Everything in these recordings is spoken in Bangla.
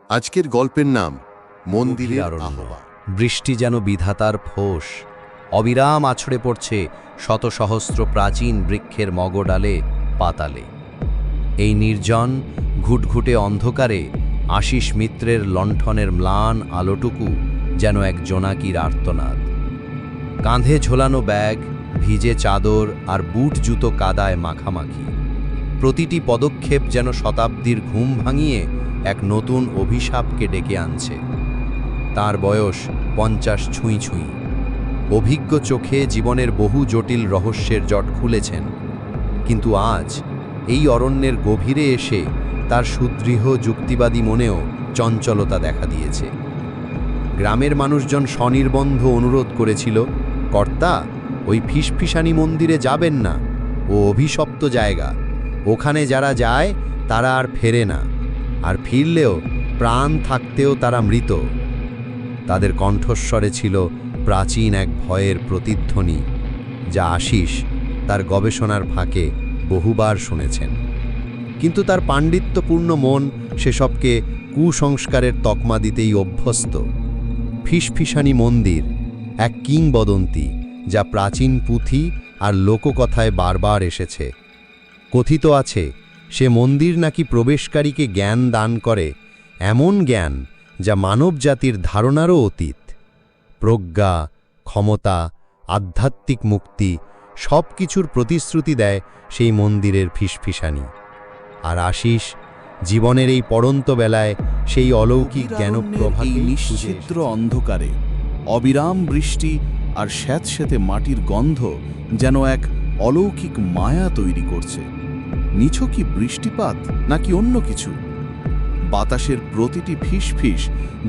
আজকের গল্পের নাম মন্দিরের অরণ্য। আহ্বা। বৃষ্টি যেন বিধাতার ফোঁস, অবিরাম আছড়ে পড়ছে শত সহস্র প্রাচীন বৃক্ষের মগডালে পাতালে। এই নির্জন ঘুটঘুটে অন্ধকারে আশিস মিত্রের লণ্ঠনের ম্লান আলোটুকু যেন এক জোনাকির আর্তনাদ। কাঁধে ঝোলানো ব্যাগ, ভিজে চাদর আর বুট জুতো কাদায় মাখামাখি। প্রতিটি পদক্ষেপ যেন শতাব্দীর ঘুম ভাঙিয়ে এক নতুন অভিশাপকে ডেকে আনছে। তার বয়স 50 ছুঁই ছুঁই। অভিজ্ঞ চোখে জীবনের বহু জটিল রহস্যের জট খুলেছেন, কিন্তু আজ এই অরণ্যের গভীরে এসে তার সুদৃঢ় যুক্তিবাদী মনেও চঞ্চলতা দেখা দিয়েছে। গ্রামের মানুষজন স্বনির্বন্ধ অনুরোধ করেছিল, কর্তা, ওই ফিসফিসানি মন্দিরে যাবেন না, ও অভিশপ্ত জায়গা, ওখানে যারা যায় তারা আর ফেরে না, আর ফিরলেও প্রাণ থাকতেও তারা মৃত। তাদের কণ্ঠস্বরে ছিল প্রাচীন এক ভয়ের প্রতিধ্বনি, যা আশিস তার গবেষণার ফাঁকে বহুবার শুনেছেন। কিন্তু তার পাণ্ডিত্যপূর্ণ মন সেসবকে কুসংস্কারের তকমা দিতেই অভ্যস্ত। ফিসফিসানি মন্দির এক কিংবদন্তি, যা প্রাচীন পুঁথি আর লোককথায় বারবার এসেছে। কথিত আছে সে মন্দির নাকি প্রবেশকারীকে জ্ঞান দান করে, এমন জ্ঞান যা মানবজাতির ধারণারও অতীত। প্রজ্ঞা, ক্ষমতা, আধ্যাত্মিক মুক্তি সব কিছুর প্রতিশ্রুতি দেয় সেই মন্দিরের ফিসফিসানি। আর আশিস জীবনের এই পড়ন্ত বেলায় সেই অলৌকিক জ্ঞানপ্রভাকে এই নিশ্চিদ্র অন্ধকারে অবিরাম বৃষ্টি আর স্যাঁতস্যাঁতে মাটির গন্ধ যেন এক অলৌকিক মায়া তৈরি করছে। নিছকই বৃষ্টিপাত নাকি অন্য কিছু? বাতাসের প্রতিটি ফিসফিস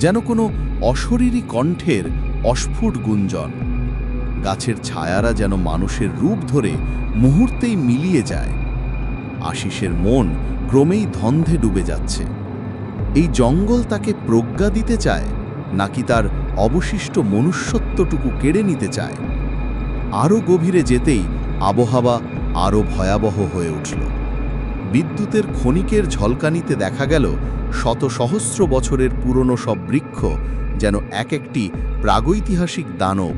যেন কোনো অশরীরী কণ্ঠের অস্ফুট গুঞ্জন। গাছের ছায়ারা যেন মানুষের রূপ ধরে মুহূর্তেই মিলিয়ে যায়। আশিসের মন ক্রমেই ধন্ধে ডুবে যাচ্ছে। এই জঙ্গল তাকে প্রজ্ঞা দিতে চায়, নাকি তার অবশিষ্ট মনুষ্যত্বটুকু কেড়ে নিতে চায়? আরও গভীরে যেতেই আবহাওয়া আরও ভয়াবহ হয়ে উঠল। বিদ্যুতের ক্ষণিকের ঝলকানিতে দেখা গেল শত সহস্র বছরের পুরনো সব বৃক্ষ যেন এক একটি প্রাগৈতিহাসিক দানব।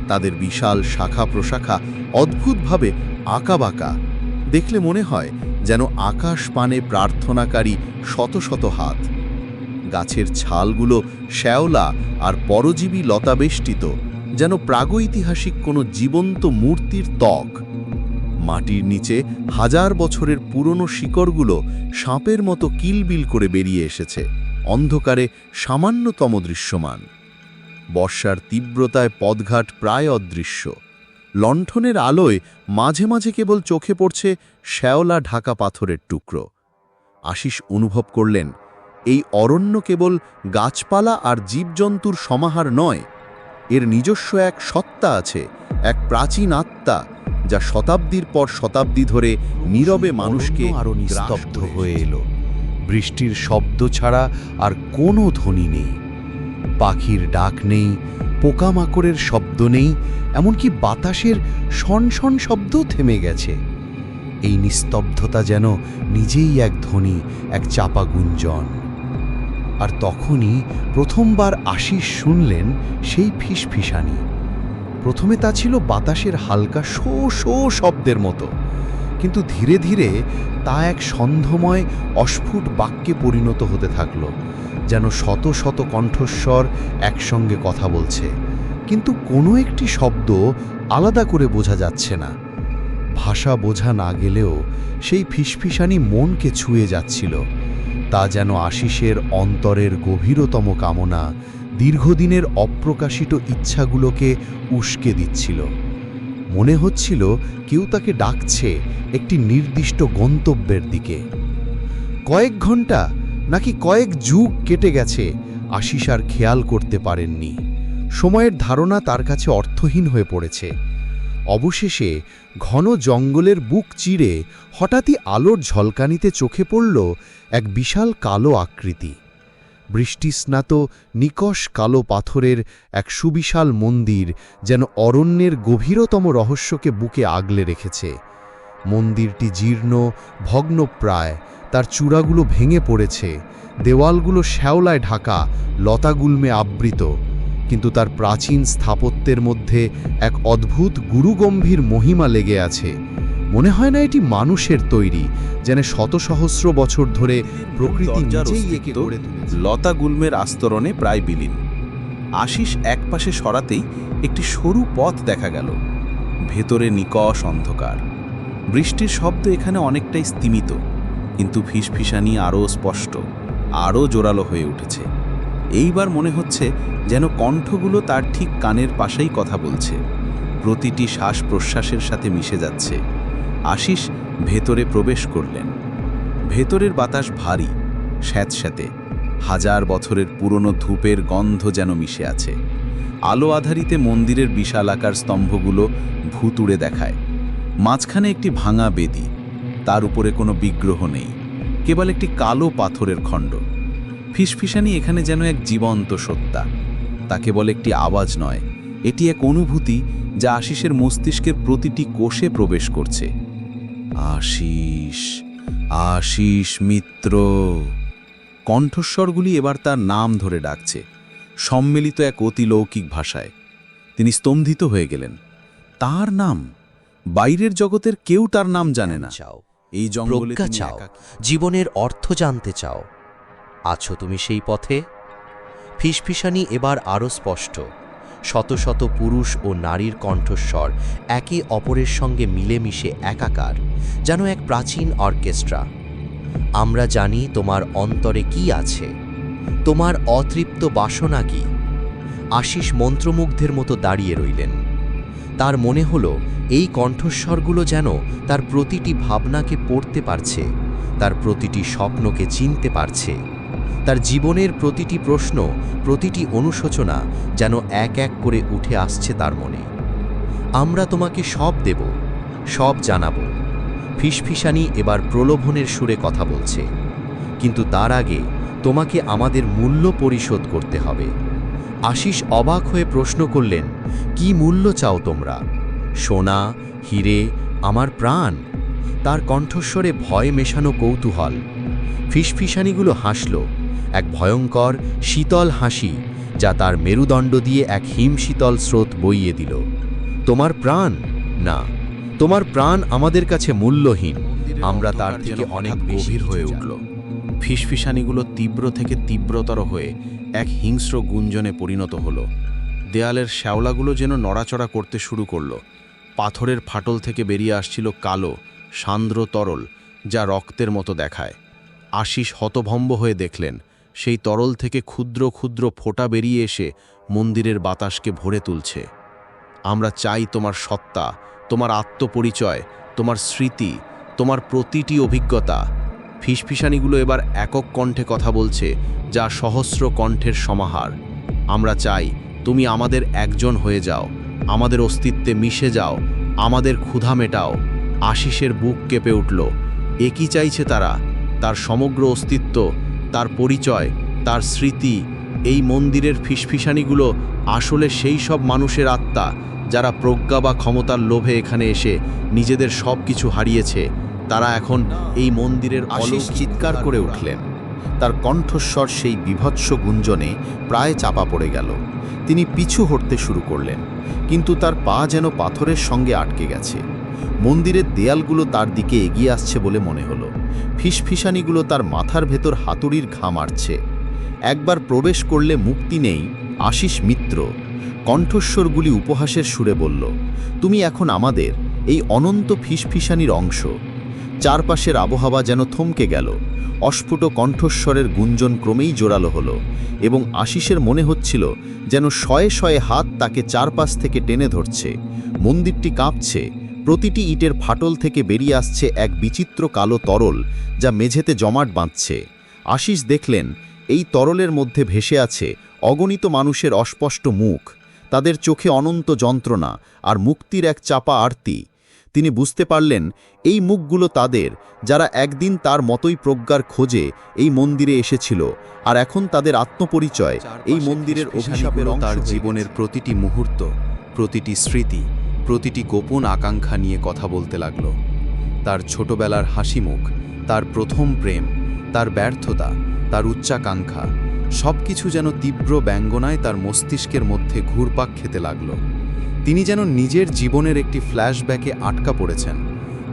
তাদের বিশাল শাখা প্রশাখা অদ্ভুতভাবে আঁকাবাঁকা। দেখলে মনে হয় যেন আকাশ পানে প্রার্থনাকারী শত শত হাত। গাছের ছালগুলো শ্যাওলা আর পরজীবী লতাবেষ্টিত, যেন প্রাগৈতিহাসিক কোনো জীবন্ত মূর্তির ত্বক। মাটির নিচে হাজার বছরের পুরনো শিকড়গুলো সাপের মতো কিলবিল করে বেরিয়ে এসেছে, অন্ধকারে সামান্যতম দৃশ্যমান। বর্ষার তীব্রতায় পথঘাট প্রায় অদৃশ্য। লণ্ঠনের আলোয় মাঝে মাঝে কেবল চোখে পড়ছে শ্যাওলা ঢাকা পাথরের টুকরো। আশিস অনুভব করলেন, এই অরণ্য কেবল গাছপালা আর জীবজন্তুর সমাহার নয়, এর নিজস্ব এক সত্তা আছে, এক প্রাচীন আত্মা, যা শতাব্দীর পর শতাব্দী ধরে নীরবে মানুষকে আরো নিস্তব্ধ হয়ে এলো। বৃষ্টির শব্দ ছাড়া আর কোনো ধ্বনি নেই। পাখির ডাক নেই, পোকামাকড়ের শব্দ নেই, এমনকি বাতাসের শনশন শব্দ থেমে গেছে। এই নিস্তব্ধতা যেন নিজেই এক ধ্বনি, এক চাপা গুঞ্জন। আর তখনই প্রথমবার আশিস শুনলেন সেই ফিসফিসানি। প্রথমে তা ছিল বাতাসের হালকা শো শো শব্দের মতো, কিন্তু ধীরে ধীরে তা এক ছন্দময় অস্ফুট বাক্যে পরিণত হতে থাকল, যেন শত শত কণ্ঠস্বর একসঙ্গে কথা বলছে, কিন্তু কোনো একটি শব্দ আলাদা করে বোঝা যাচ্ছে না। ভাষা বোঝা না গেলেও সেই ফিসফিসানি মনকে ছুঁয়ে যাচ্ছিল। তা যেন আশিসের অন্তরের গভীরতম কামনা, দীর্ঘদিনের অপ্রকাশিত ইচ্ছাগুলোকে উস্কে দিচ্ছিল। মনে হচ্ছিল কেউ তাকে ডাকছে একটি নির্দিষ্ট গন্তব্যের দিকে। কয়েক ঘন্টা নাকি কয়েক যুগ কেটে গেছে, আশিস আর খেয়াল করতে পারেননি। সময়ের ধারণা তার কাছে অর্থহীন হয়ে পড়েছে। অবশেষে ঘন জঙ্গলের বুক চিরে হঠাৎই আলোর ঝলকানিতে চোখে পড়ল এক বিশাল কালো আকৃতি। বৃষ্টিস্নাত নিকষ কালো পাথরের এক সুবিশাল মন্দির যেন অরণ্যের গভীরতম রহস্যকে বুকে আগলে রেখেছে। মন্দিরটি জীর্ণ, ভগ্নপ্রায়, তার চূড়াগুলো ভেঙে পড়েছে, দেওয়ালগুলো শ্যাওলায় ঢাকা, লতাগুল্মে আবৃত, কিন্তু তার প্রাচীন স্থাপত্যের মধ্যে এক অদ্ভুত গুরুগম্ভীর মহিমা লেগে আছে। মনে হয় না এটি মানুষের তৈরি, যেন শত সহস্র বছর ধরে প্রকৃতি দরজার নিজেই অস্তিত্ব একে গড়ে তুলেছে। লতা গুল্মের আস্তরণে প্রায় বিলীন। আশিস একপাশে সরাতেই একটি সরু পথ দেখা গেল। ভেতরে নিকষ অন্ধকার। বৃষ্টির শব্দ এখানে অনেকটাই স্তিমিত, কিন্তু ফিসফিসানি আরও স্পষ্ট, আরও জোরালো হয়ে উঠেছে। এইবার মনে হচ্ছে যেন কণ্ঠগুলো তার ঠিক কানের পাশেই কথা বলছে, প্রতিটি শ্বাস প্রশ্বাসের সাথে মিশে যাচ্ছে। আশিস ভেতরে প্রবেশ করলেন। ভেতরের বাতাস ভারী, স্যাঁতস্যাঁতে, হাজার বছরের পুরনো ধূপের গন্ধ যেন মিশে আছে। আলো আধারিতে মন্দিরের বিশালাকার স্তম্ভগুলো ভুতুড়ে দেখায়। মাঝখানে একটি ভাঙা বেদি, তার উপরে কোনো বিগ্রহ নেই, কেবল একটি কালো পাথরের খণ্ড। ফিসফিসানি এখানে যেন এক জীবন্ত সত্তা। তা কেবল একটি আওয়াজ নয়, এটি এক অনুভূতি যা আশিসের মস্তিষ্কের প্রতিটি কোষে প্রবেশ করছে। আশিস, আশিস মিত্র। কণ্ঠস্বরগুলি এবার তার নাম ধরে ডাকছে, সম্মিলিত এক অতিলৌকিক ভাষায়। তিনি স্তম্ভিত হয়ে গেলেন। তার নাম! বাইরের জগতের কেউ তার নাম জানে না। চাও, এই জঙ্গলে প্রজ্ঞা তিনি চাও, একাকী। জীবনের অর্থ জানতে চাও। আছো তুমি সেই পথে? ফিসফিসানি এবার আরও স্পষ্ট। শত শত পুরুষ ও নারীর কণ্ঠস্বর একে অপরের সঙ্গে মিলেমিশে একাকার, যেন এক প্রাচীন অর্কেস্ট্রা। আমরা জানি তোমার অন্তরে কি আছে, তোমার অতৃপ্ত বাসনা কি। আশিস মন্ত্রমুগ্ধের মতো দাঁড়িয়ে রইলেন। তার মনে হলো এই কণ্ঠস্বরগুলো যেন তার প্রতিটি ভাবনাকে পড়তে পারছে, তার প্রতিটি স্বপ্নকে চিনতে পারছে। তার জীবনের প্রতিটি প্রশ্ন, প্রতিটি অনুশোচনা যেন এক এক করে উঠে আসছে তার মনে। আমরা তোমাকে সব দেব, সব জানাব। ফিসফিসানি এবার প্রলোভনের সুরে কথা বলছে, কিন্তু তার আগে তোমাকে আমাদের মূল্য পরিশোধ করতে হবে। আশিস অবাক হয়ে প্রশ্ন করলেন, কি মূল্য চাও তোমরা? সোনা, হিরে, আমার প্রাণ? তার কণ্ঠস্বরে ভয় মেশানো কৌতূহল। ফিসফিসানিগুলো হাসল, এক ভয়ঙ্কর শীতল হাসি যা তার মেরুদণ্ড দিয়ে এক হিমশীতল স্রোত বইয়ে দিল। তোমার প্রাণ? না, তোমার প্রাণ আমাদের কাছে মূল্যহীন। আমরা তার থেকে অনেক গভীর হয়ে উঠল। ফিসফিসানিগুলো তীব্র থেকে তীব্রতর হয়ে এক হিংস্র গুঞ্জনে পরিণত হলো। দেয়ালের শ্যাওলাগুলো যেন নড়াচড়া করতে শুরু করলো। পাথরের ফাটল থেকে বেরিয়ে আসছিল কালো, সান্দ্র তরল, যা রক্তের মতো দেখায়। আশিস হতভম্ব হয়ে দেখলেন, সেই তরল থেকে ক্ষুদ্র ক্ষুদ্র ফোঁটা বেরিয়ে এসে মন্দিরের বাতাসকে ভরে তুলছে। আমরা চাই তোমার সত্তা, তোমার আত্মপরিচয়, তোমার স্মৃতি, তোমার প্রতিটি অভিজ্ঞতা। ফিসফিসানিগুলো এবার একক কণ্ঠে কথা বলছে, যা সহস্র কণ্ঠের সমাহার। আমরা চাই তুমি আমাদের একজন হয়ে যাও, আমাদের অস্তিত্বে মিশে যাও, আমাদের ক্ষুধা মেটাও। আশিসের বুক কেঁপে উঠল। একই চাইছে তারা, তার সমগ্র অস্তিত্ব, তার পরিচয়, তার স্মৃতি। এই মন্দিরের ফিসফিসানিগুলো আসলে সেই সব মানুষের আত্মা যারা প্রজ্ঞা বা ক্ষমতার লোভে এখানে এসে নিজেদের সব কিছু হারিয়েছে। তারা এখন এই মন্দিরের আশিস চিৎকার করে উঠলেন। তার কণ্ঠস্বর সেই বিভৎস গুঞ্জনে প্রায় চাপা পড়ে গেল। তিনি পিছু হটতে শুরু করলেন, কিন্তু তার পা যেন পাথরের সঙ্গে আটকে গেছে। মন্দিরের দেয়ালগুলো তার দিকে এগিয়ে আসছে বলে মনে হলো। ফিসফিসানিগুলো তার মাথার ভেতর হাতুড়ির ঘা মারছে। একবার প্রবেশ করলে মুক্তি নেই। আশিস মিত্র। কণ্ঠস্বরগুলি উপহাসের সুরে বলল, তুমি এখন আমাদের, এই অনন্ত ফিসফিসানির অংশ। চারপাশের আবহাওয়া যেন থমকে গেল। অস্ফুট কণ্ঠস্বরের গুঞ্জন ক্রমেই জোরালো হলো, এবং আশিসের মনে হচ্ছিল যেন শয়ে শয়ে হাত তাকে চারপাশ থেকে টেনে ধরছে। মন্দিরটি কাঁপছে। প্রতিটি ইটের ফাটল থেকে বেরিয়ে আসছে এক বিচিত্র কালো তরল, যা মেঝেতে জমাট বাঁধছে। আশিস দেখলেন, এই তরলের মধ্যে ভেসে আছে অগণিত মানুষের অস্পষ্ট মুখ। তাদের চোখে অনন্ত যন্ত্রণা আর মুক্তির এক চাপা আরতি। তিনি বুঝতে পারলেন, এই মুখগুলো তাদের, যারা একদিন তার মতোই প্রজ্ঞার খোঁজে এই মন্দিরে এসেছিল, আর এখন তাদের আত্মপরিচয় এই মন্দিরের অভিশাপের অংশ। তার জীবনের প্রতিটি মুহূর্ত, প্রতিটি স্মৃতি, প্রতিটি গোপন আকাঙ্ক্ষা নিয়ে কথা বলতে লাগলো। তার ছোটবেলার হাসিমুখ, তার প্রথম প্রেম, তার ব্যর্থতা, তার উচ্চাকাঙ্ক্ষা, সব কিছু যেন তীব্র ব্যঙ্গনায় তার মস্তিষ্কের মধ্যে ঘুরপাক খেতে লাগল। তিনি যেন নিজের জীবনের একটি ফ্ল্যাশব্যাকে আটকা পড়েছেন,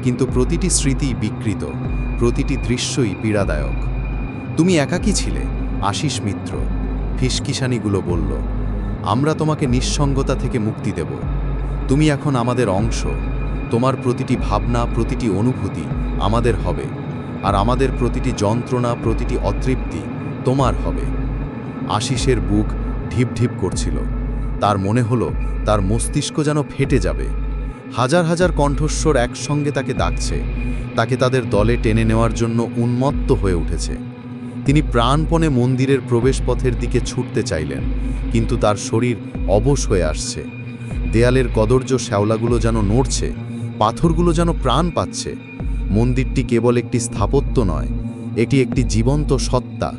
কিন্তু প্রতিটি স্মৃতিই বিকৃত, প্রতিটি দৃশ্যই পীড়াদায়ক। তুমি একাকী ছিলে, আশিস মিত্র, ফিসকিসানিগুলো বলল। আমরা তোমাকে নিঃসঙ্গতা থেকে মুক্তি দেব। তুমি এখন আমাদের অংশ। তোমার প্রতিটি ভাবনা, প্রতিটি অনুভূতি আমাদের হবে, আর আমাদের প্রতিটি যন্ত্রণা, প্রতিটি অতৃপ্তি তোমার হবে। আশিসের বুক ঢিপ ঢিপ করছিল। তার মনে হলো তার মস্তিষ্ক যেন ফেটে যাবে। হাজার হাজার কণ্ঠস্বর একসঙ্গে তাকে ডাকছে, তাকে তাদের দলে টেনে নেওয়ার জন্য উন্মত্ত হয়ে উঠেছে। তিনি প্রাণপণে মন্দিরের প্রবেশপথের দিকে ছুটতে চাইলেন, কিন্তু তার শরীর অবশ হয়ে আসছে। দেয়ালের কদর্য শ্যাওলাগুলো যেন নড়ছে, পাথরগুলো যেন প্রাণ পাচ্ছে। মন্দিরটি কেবল একটি স্থাপত্য নয়, এটি একটি জীবন্ত সত্তা,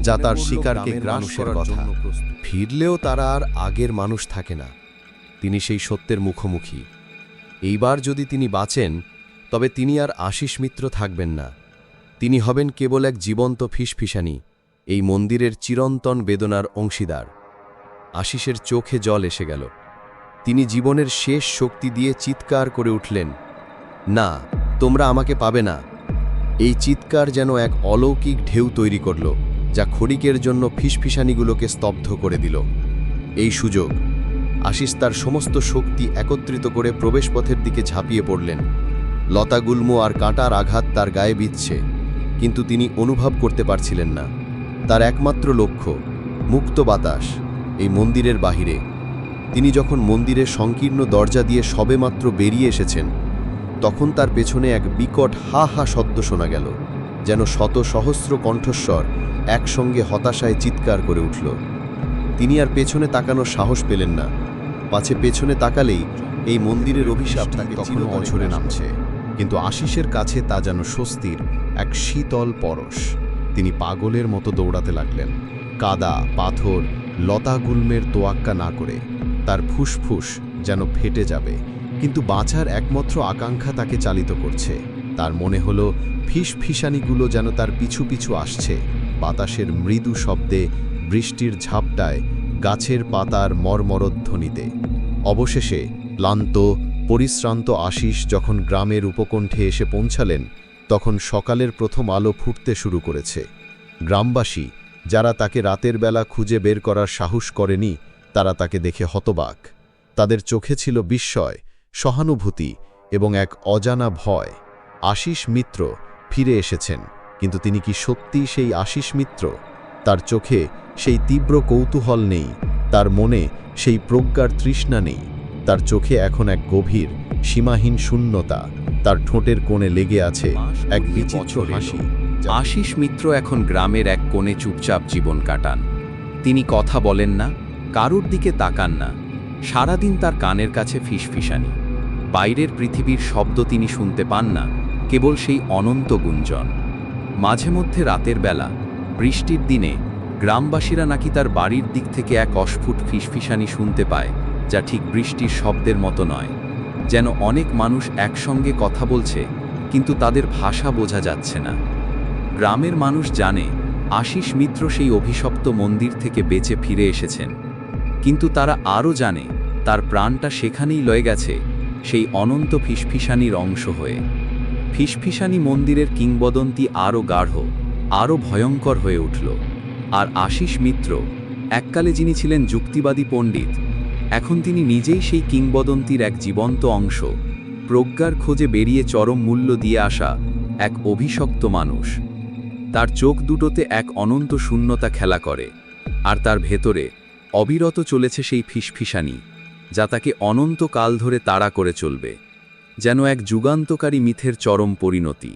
যা তার শিকারকে গ্রাস করার জন্য প্রস্তুত। ফিরলেও তারা আর আগের মানুষ থাকে না। তিনি সেই সত্যের মুখোমুখি। এইবার যদি তিনি বাঁচেন, তবে তিনি আর আশিস মিত্র থাকবেন না। তিনি হবেন কেবল এক জীবন্ত ফিসফিসানি, এই মন্দিরের চিরন্তন বেদনার অংশীদার। আশিসের চোখে জল এসে গেল। তিনি জীবনের শেষ শক্তি দিয়ে চিৎকার করে উঠলেন, না, তোমরা আমাকে পাবে না। এই চিৎকার যেন এক অলৌকিক ঢেউ তৈরি করল, যা ক্ষণিকের জন্য ফিসফিসানিগুলোকে স্তব্ধ করে দিল। এই সুযোগ। আশিস তার সমস্ত শক্তি একত্রিত করে প্রবেশপথের দিকে ঝাঁপিয়ে পড়লেন। লতাগুল্ম আর কাঁটার আঘাত তার গায়ে বিঁধছে, কিন্তু তিনি অনুভব করতে পারছিলেন না। তার একমাত্র লক্ষ্য মুক্ত বাতাস, এই মন্দিরের বাহিরে। তিনি যখন মন্দিরের সংকীর্ণ দরজা দিয়ে সবেমাত্র বেরিয়ে এসেছেন, তখন তার পেছনে এক বিকট হা হা শব্দ শোনা গেল, যেন শত সহস্র কণ্ঠস্বর একসঙ্গে হতাশায় চিৎকার করে উঠল। তিনি আর পেছনে তাকানোর সাহস পেলেন না, পাছে পেছনে তাকালেই এই মন্দিরের অভিশাপ তাকে তখনও অঝরে নামছে, কিন্তু আশিসের কাছে তা যেন স্বস্তির এক শীতল পরশ। তিনি পাগলের মতো দৌড়াতে লাগলেন, কাদা, পাথর, লতাগুল্মের তোয়াক্কা না করে। তার ফুসফুস যেন ফেটে যাবে, কিন্তু বাঁচার একমাত্র আকাঙ্ক্ষা তাকে চালিত করছে। তার মনে হলো ফিসফিসানিগুলো যেন তার পিছু পিছু আসছে, বাতাসের মৃদু শব্দে, বৃষ্টির ঝাপটায়, গাছের পাতার মর্মরধ্বনিতে। অবশেষে ক্লান্ত, পরিশ্রান্ত আশিস যখন গ্রামের উপকণ্ঠে এসে পৌঁছালেন, তখন সকালের প্রথম আলো ফুটতে শুরু করেছে। গ্রামবাসী, যারা তাকে রাতের বেলা খুঁজে বের করার সাহস করেনি, তারা তাকে দেখে হতবাক। তাদের চোখে ছিল বিস্ময়, সহানুভূতি এবং এক অজানা ভয়। আশিস মিত্র ফিরে এসেছেন, কিন্তু তিনি কি সত্যিই সেই আশিস মিত্র? তার চোখে সেই তীব্র কৌতূহল নেই, তার মনে সেই প্রজ্ঞার তৃষ্ণা নেই। তার চোখে এখন এক গভীর, সীমাহীন শূন্যতা। তার ঠোঁটের কোণে লেগে আছে এক বিচিত্র হাসি। আশিস মিত্র এখন গ্রামের এক কোণে চুপচাপ জীবন কাটান। তিনি কথা বলেন না, কারুর দিকে তাকান না। সারাদিন তার কানের কাছে ফিসফিসানি। বাইরের পৃথিবীর শব্দ তিনি শুনতে পান না, কেবল সেই অনন্ত গুঞ্জন। মাঝে মধ্যে রাতের বেলা, বৃষ্টির দিনে, গ্রামবাসীরা নাকি তার বাড়ির দিক থেকে এক অস্ফুট ফিসফিসানি শুনতে পায়, যা ঠিক বৃষ্টির শব্দের মতো নয়। যেন অনেক মানুষ একসঙ্গে কথা বলছে, কিন্তু তাদের ভাষা বোঝা যাচ্ছে না। গ্রামের মানুষ জানে আশিস মিত্র সেই অভিশপ্ত মন্দির থেকে বেঁচে ফিরে এসেছেন, কিন্তু তারা আরও জানে তার প্রাণটা সেখানেই লয়ে গেছে, সেই অনন্ত ফিসফিসানির অংশ হয়ে। ফিসফিসানি মন্দিরের কিংবদন্তি আরও গাঢ়, আরও ভয়ঙ্কর হয়ে উঠল। আর আশিস মিত্র, এককালে যিনি ছিলেন যুক্তিবাদী পণ্ডিত, এখন তিনি নিজেই সেই কিংবদন্তির এক জীবন্ত অংশ, প্রজ্ঞার খোঁজে বেরিয়ে চরম মূল্য দিয়ে আসা এক অভিশপ্ত মানুষ। তার চোখ দুটোতে এক অনন্ত শূন্যতা খেলা করে, আর তার ভেতরে অবিরত চলেছে সেই ফিসফিসানি, যা তাকে অনন্তকাল ধরে তাড়া করে চলবে, যেন এক যুগান্তকারী মিথের চরম পরিণতি।